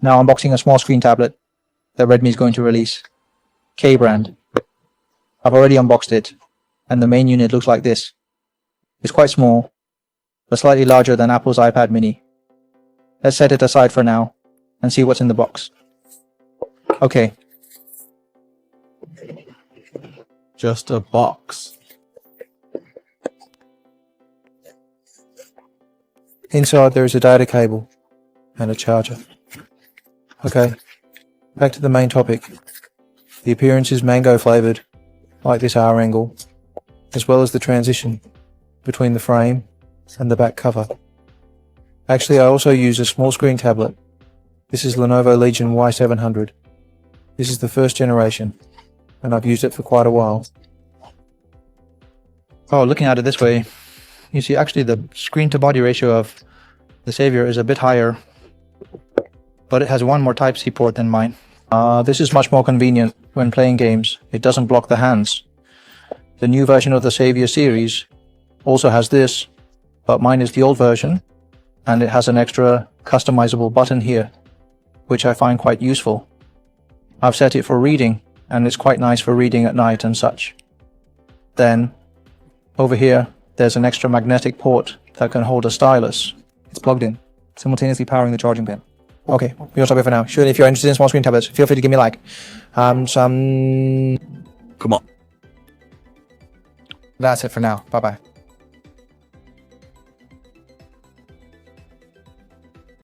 Now unboxing a small screen tablet that Redmi is going to release. K brand. I've already unboxed it, and the main unit looks like this. It's quite small, but slightly larger than Apple's iPad mini. Let's set it aside for now, and see what's in the box. Okay. Just a box. Inside there is a data cable and a charger. Okay, back to the main topic. The appearance is mango flavoured, like this hour angle, as well as the transition between the frame and the back cover. Actually, I also use a small screen tablet. This is Lenovo Legion Y700. This is the first generation, and I've used it for quite a while. Oh, looking at it this way, you see actually the screen to body ratio of the Savior is a bit higher, but it has one more Type-C port than mine. This is much more convenient when playing games. It doesn't block the hands. The new version of the Savior series also has this, but mine is the old version, and it has an extra customizable button here, which I find quite useful. I've set it for reading, and it's quite nice for reading at night and such. Then, over here, there's an extra magnetic port that can hold a stylus. It's plugged in, simultaneously powering the charging pin. Okay, we're gonna stop here for now. Surely if you're interested in small screen tablets, feel free to give me a like. Come on. That's it for now. Bye-bye.